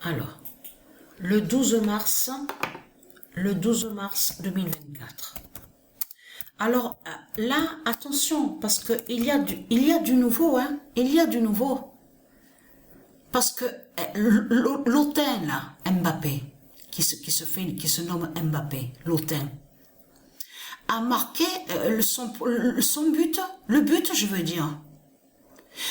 Alors, le 12 mars 2024. Alors là, attention, parce que il y a du nouveau, hein. Il y a du nouveau. Parce que l'autain là, Mbappé, qui se nomme Mbappé, l'autain, a marqué son but, le but je veux dire.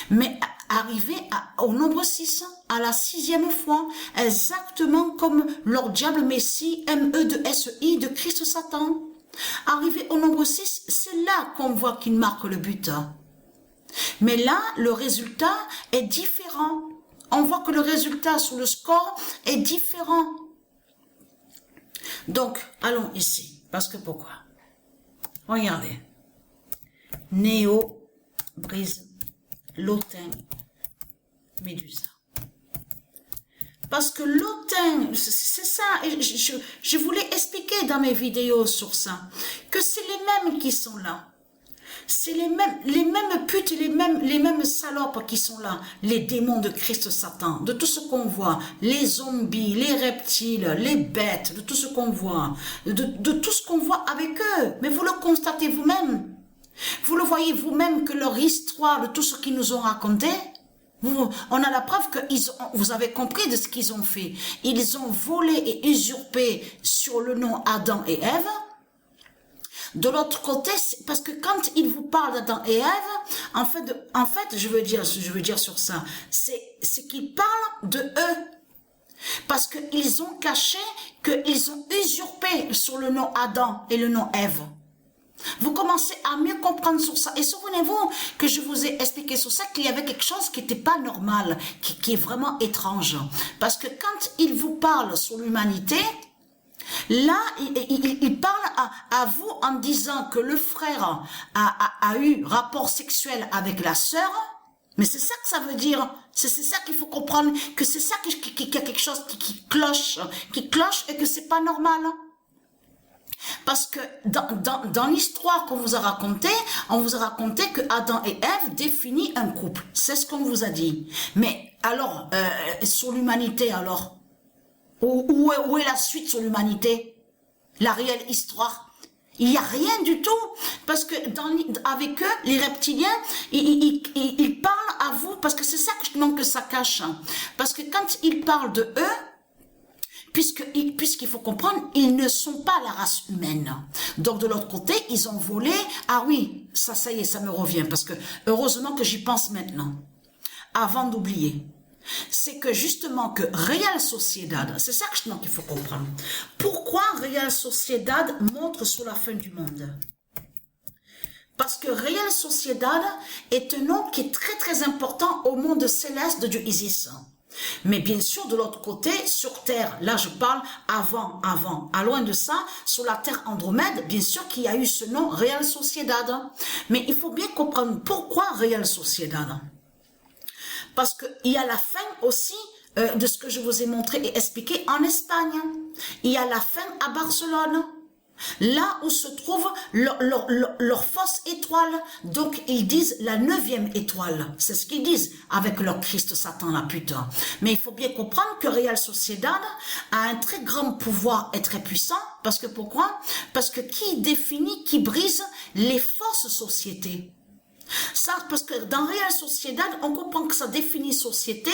Mais arrivé au nombre 6, à la 6e fois, exactement comme Lord Diable Messie, ME de SI de Christ Satan. Arrivé au nombre 6, c'est là qu'on voit qu'il marque le but. Mais là, le résultat est différent. On voit que le résultat sur le score est différent. Donc, allons ici. Parce que pourquoi? Regardez. Néo, brise, l'autain, Médusa. Parce que l'autain, c'est ça, je voulais expliquer dans mes vidéos sur ça, que c'est les mêmes qui sont là. C'est les mêmes putes, les mêmes salopes qui sont là. Les démons de Christ Satan, de tout ce qu'on voit, les zombies, les reptiles, les bêtes, de tout ce qu'on voit, de tout ce qu'on voit avec eux. Mais vous le constatez vous-même. Vous le voyez vous-même que leur histoire, de tout ce qu'ils nous ont raconté, on a la preuve que vous avez compris de ce qu'ils ont fait. Ils ont volé et usurpé sur le nom Adam et Ève. De l'autre côté, parce que quand il vous parle d'Adam et Ève, en fait, je veux dire sur ça, c'est qu'il parle de eux. Parce qu'ils ont caché, qu'ils ont usurpé sur le nom Adam et le nom Ève. Vous commencez à mieux comprendre sur ça. Et souvenez-vous que je vous ai expliqué sur ça qu'il y avait quelque chose qui n'était pas normal, qui est vraiment étrange. Parce que quand il vous parle sur l'humanité, là, il parle à vous en disant que le frère a eu rapport sexuel avec la sœur, mais c'est ça que ça veut dire. C'est ça qu'il faut comprendre, que c'est ça qu'il y a quelque chose qui cloche et que c'est pas normal. Parce que dans l'histoire qu'on vous a racontée, on vous a raconté que Adam et Ève définissent un couple. C'est ce qu'on vous a dit. Mais alors, sur l'humanité alors, où est la suite sur l'humanité? La réelle histoire? Il n'y a rien du tout. Parce que avec eux, les reptiliens, ils parlent à vous, parce que c'est ça que ça cache. Parce que quand ils parlent de eux, puisqu'il faut comprendre, ils ne sont pas la race humaine. Donc de l'autre côté, ils ont volé. Ah oui, ça y est, ça me revient, parce que heureusement que j'y pense maintenant, avant d'oublier. C'est que justement que Real Sociedad, c'est ça qu'il faut comprendre. Pourquoi Real Sociedad montre sur la fin du monde? Parce que Real Sociedad est un nom qui est très très important au monde céleste de Dieu Isis. Mais bien sûr, de l'autre côté, sur Terre, là je parle avant, à loin de ça, sur la Terre Andromède, bien sûr qu'il y a eu ce nom Real Sociedad. Mais il faut bien comprendre pourquoi Real Sociedad. Parce qu'il y a la fin aussi de ce que je vous ai montré et expliqué en Espagne. Il y a la fin à Barcelone. Là où se trouve leur fausse étoile. Donc ils disent la 9e étoile. C'est ce qu'ils disent avec leur Christ Satan, la putain. Mais il faut bien comprendre que Real Sociedad a un très grand pouvoir et très puissant. Parce que pourquoi? Parce que qui brise les fausses sociétés. Ça, parce que dans Real Sociedad, on comprend que ça définit société,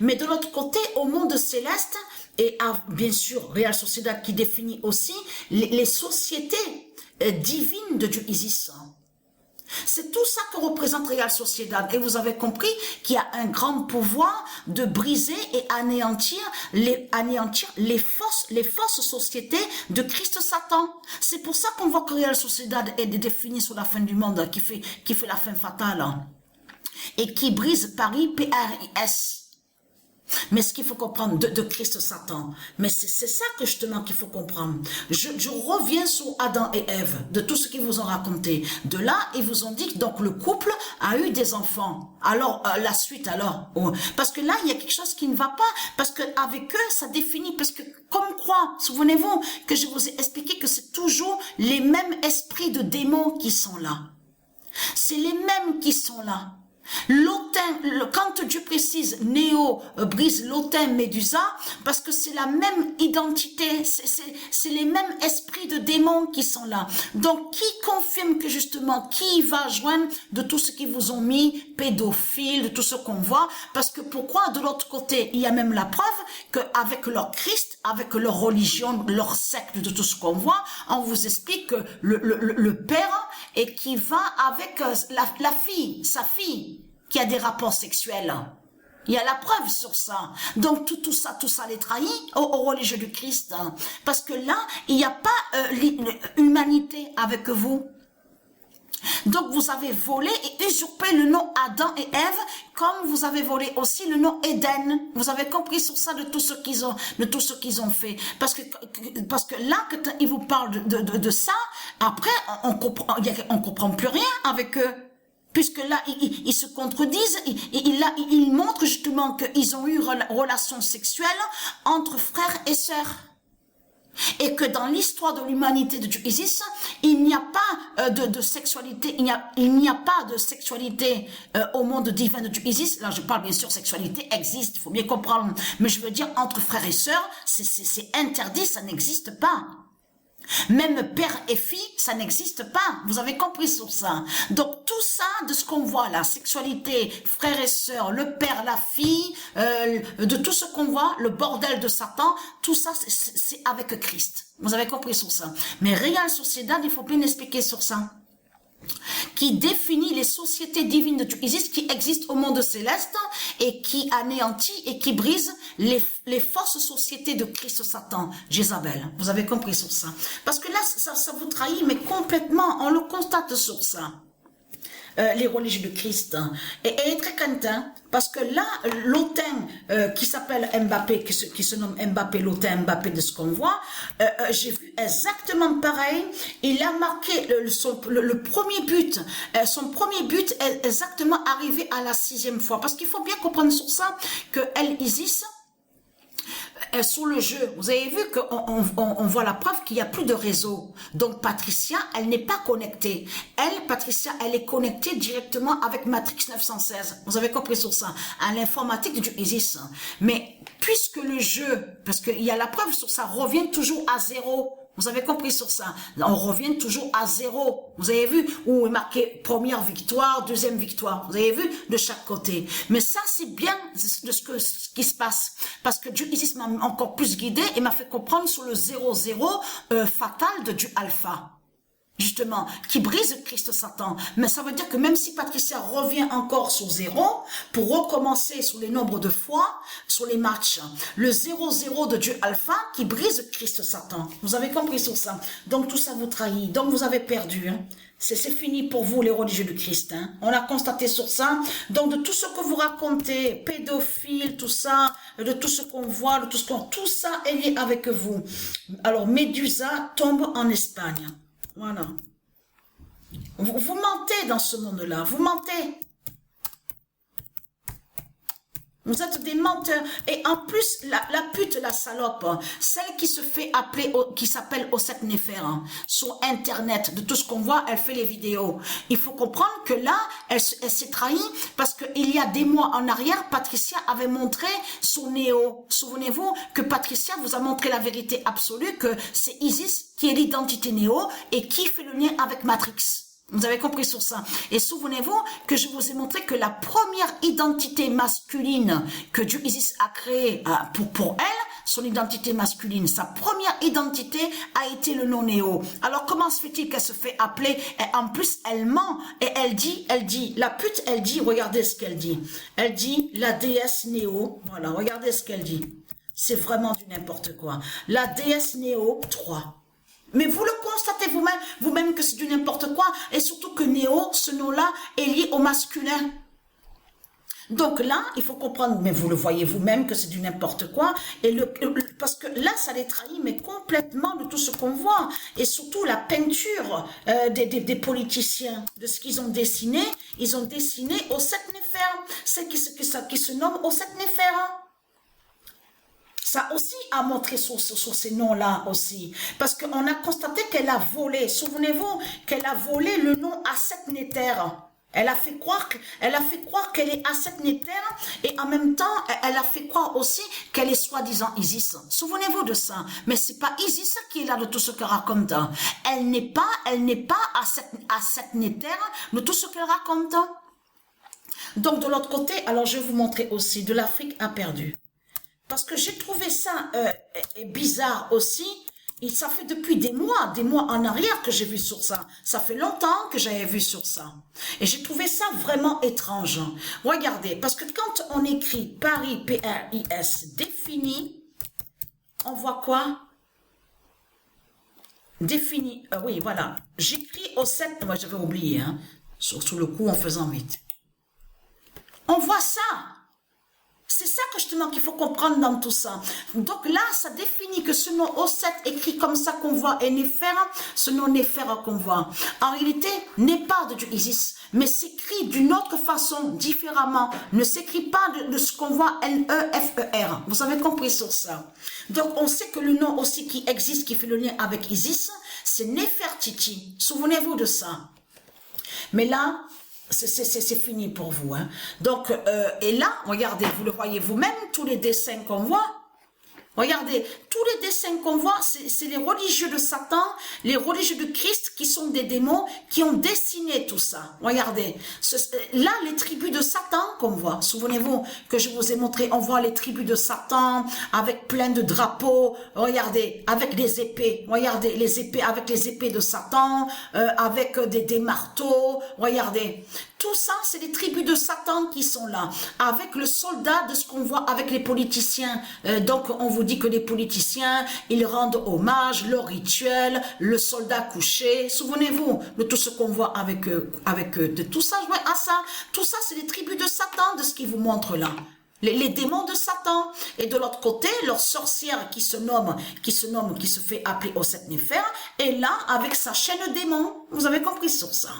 mais de l'autre côté, au monde céleste, et bien sûr, Real Sociedad qui définit aussi les sociétés divines de Dieu Isis. C'est tout ça que représente Real Sociedad. Et vous avez compris qu'il y a un grand pouvoir de briser et anéantir les fausses sociétés de Christ Satan. C'est pour ça qu'on voit que Real Sociedad est défini sur la fin du monde, qui fait la fin fatale. Et qui brise Paris, P-R-I-S. Mais ce qu'il faut comprendre de Christ Satan, mais c'est ça que justement qu'il faut comprendre. Je reviens sur Adam et Ève, de tout ce qu'ils vous ont raconté. De là, ils vous ont dit que donc le couple a eu des enfants. Alors, la suite alors, parce que là, il y a quelque chose qui ne va pas, parce que avec eux, ça définit, parce que comme quoi, souvenez-vous que je vous ai expliqué que c'est toujours les mêmes esprits de démons qui sont là. C'est les mêmes qui sont là. L'autin, quand Dieu précise Néo brise l'autin Médusa, parce que c'est la même identité, c'est les mêmes esprits de démons qui sont là. Donc qui confirme que justement, qui va joindre de tout ce qu'ils vous ont mis, pédophiles, de tout ce qu'on voit, parce que pourquoi de l'autre côté, il y a même la preuve qu'avec leur Christ, avec leur religion, leur secte, de tout ce qu'on voit, on vous explique que le père et qui va avec la fille, sa fille, qui a des rapports sexuels. Il y a la preuve sur ça. Donc tout ça les trahit aux religieux du Christ. Parce que là, il n'y a pas l'humanité avec vous. Donc vous avez volé et usurpé le nom Adam et Ève, comme vous avez volé aussi le nom Éden. Vous avez compris sur ça de tout ce qu'ils ont fait. Parce que là, quand ils vous parlent de ça, après on comprend plus rien avec eux. Puisque là, ils se contredisent, ils montrent justement qu'ils ont eu relation sexuelle entre frères et sœurs. Et que dans l'histoire de l'humanité de Dieu Isis, il n'y a pas de sexualité, il n'y a pas de sexualité au monde divin de Dieu Isis. Là, je parle bien sûr, sexualité existe, il faut bien comprendre. Mais je veux dire, entre frères et sœurs, c'est interdit, ça n'existe pas. Même père et fille, ça n'existe pas. Vous avez compris sur ça. Donc tout ça, de ce qu'on voit là, sexualité, frères et sœurs, le père, la fille, de tout ce qu'on voit, le bordel de Satan, tout ça, c'est avec Christ. Vous avez compris sur ça. Mais Real Sociedad, il faut bien expliquer sur ça. Qui définit les sociétés divines de Dieu Isis qui existent au monde céleste et qui anéantit et qui brise les fausses sociétés de Christ Satan, Jézabel. Vous avez compris sur ça. Parce que là, ça vous trahit, mais complètement, on le constate sur ça. Les religieux de Christ. Et très content, parce que là, l'autin qui s'appelle Mbappé, qui se nomme Mbappé, l'autin Mbappé de ce qu'on voit, j'ai vu exactement pareil. Il a marqué le premier but. Son premier but est exactement arrivé à la 6e fois. Parce qu'il faut bien comprendre sur ça que El Isis, sur le jeu, vous avez vu qu'on voit la preuve qu'il n'y a plus de réseau. Donc Patricia, elle n'est pas connectée. Patricia, elle est connectée directement avec Matrix 916. Vous avez compris sur ça, à l'informatique du Isis. Mais puisque le jeu, parce qu'il y a la preuve sur ça, revient toujours à zéro. Vous avez compris sur ça. On revient toujours à zéro. Vous avez vu où est marqué première victoire, deuxième victoire. Vous avez vu de chaque côté. Mais ça, c'est bien de ce qui se passe. Parce que Dieu Isis m'a encore plus guidé et m'a fait comprendre sur le 0-0 fatal de Dieu Alpha. Justement, qui brise Christ Satan. Mais ça veut dire que même si Patricia revient encore sur 0, pour recommencer sur les nombres de fois, sur les matchs, le 0-0 de Dieu Alpha qui brise Christ Satan. Vous avez compris sur ça. Donc tout ça vous trahit. Donc vous avez perdu. Hein. C'est fini pour vous les religieux de Christ. Hein. On a constaté sur ça. Donc de tout ce que vous racontez, pédophile, tout ça, de tout ce qu'on voit, de tout ça est lié avec vous. Alors Médusa tombe en Espagne. Voilà. Vous mentez dans ce monde-là. Vous mentez. Vous êtes des menteurs. Et en plus, la pute, la salope, celle qui se fait appeler, qui s'appelle Osset Nefer, hein, sur Internet, de tout ce qu'on voit, elle fait les vidéos. Il faut comprendre que là, elle s'est trahie parce qu'il y a des mois en arrière, Patricia avait montré son Néo. Souvenez-vous que Patricia vous a montré la vérité absolue, que c'est Isis qui est l'identité Néo et qui fait le lien avec Matrix. Vous avez compris sur ça. Et souvenez-vous que je vous ai montré que la première identité masculine que Dieu Isis a créée pour elle, son identité masculine, sa première identité a été le nom Néo. Alors comment se fait-il qu'elle se fait appeler? Et en plus, elle ment et elle dit, la pute, elle dit, regardez ce qu'elle dit. Elle dit la déesse Néo. Voilà, regardez ce qu'elle dit. C'est vraiment du n'importe quoi. La déesse Néo 3. Mais vous le constatez vous-même que c'est du n'importe quoi. Et surtout que Néo, ce nom-là, est lié au masculin. Donc là, il faut comprendre, mais vous le voyez vous-même que c'est du n'importe quoi. Et parce que là, ça les trahit, mais complètement de tout ce qu'on voit. Et surtout la peinture des politiciens, de ce qu'ils ont dessiné. Ils ont dessiné Osset Nefer. C'est qui se nomme Osset Nefer. Ça aussi a montré sur ces noms-là aussi. Parce qu'on a constaté qu'elle a volé. Souvenez-vous qu'elle a volé le nom Asset Neter. Elle a fait croire qu'elle est Aset Neter et en même temps, elle a fait croire aussi qu'elle est soi-disant Isis. Souvenez-vous de ça. Mais c'est pas Isis qui est là de tout ce qu'elle raconte. Elle n'est pas Aset Neter de tout ce qu'elle raconte. Donc de l'autre côté, alors je vais vous montrer aussi de l'Afrique a perdu. Parce que j'ai trouvé ça bizarre aussi. Et ça fait depuis des mois en arrière que j'ai vu sur ça. Ça fait longtemps que j'avais vu sur ça. Et j'ai trouvé ça vraiment étrange. Regardez, parce que quand on écrit Paris, P-R-I-S, défini, on voit quoi? Défini, oui, voilà. J'écris au 7, moi j'avais oublié, hein, sur le coup en faisant vite. On voit ça. C'est ça que justement qu'il faut comprendre dans tout ça. Donc là, ça définit que ce nom O7 écrit comme ça qu'on voit et Néfer, ce nom Néfer qu'on voit, en réalité n'est pas de Dieu Isis, mais s'écrit d'une autre façon, différemment, ne s'écrit pas de ce qu'on voit N-E-F-E-R. Vous avez compris sur ça. Donc on sait que le nom aussi qui existe, qui fait le lien avec Isis, c'est Néfertiti. Souvenez-vous de ça. Mais là, c'est fini pour vous. Hein. Donc, et là, regardez, vous le voyez vous-même, tous les dessins qu'on voit. Regardez, tous les dessins qu'on voit, c'est les religieux de Satan, les religieux de Christ qui sont des démons, qui ont dessiné tout ça. Regardez, là, les tribus de Satan qu'on voit, souvenez-vous que je vous ai montré, on voit les tribus de Satan avec plein de drapeaux, regardez, avec des épées, regardez, les épées, avec les épées de Satan, avec des marteaux, regardez. Tout ça, c'est les tribus de Satan qui sont là, avec le soldat de ce qu'on voit avec les politiciens. Donc, on vous dit que les politiciens, ils rendent hommage, leur rituel, le soldat couché. Souvenez-vous de tout ce qu'on voit avec de tout ça. Ah ça, tout ça, c'est les tribus de Satan, de ce qu'ils vous montrent là. Les démons de Satan. Et de l'autre côté, leur sorcière qui se fait appeler Oset Néfer, est là avec sa chaîne démon. Vous avez compris sur ça.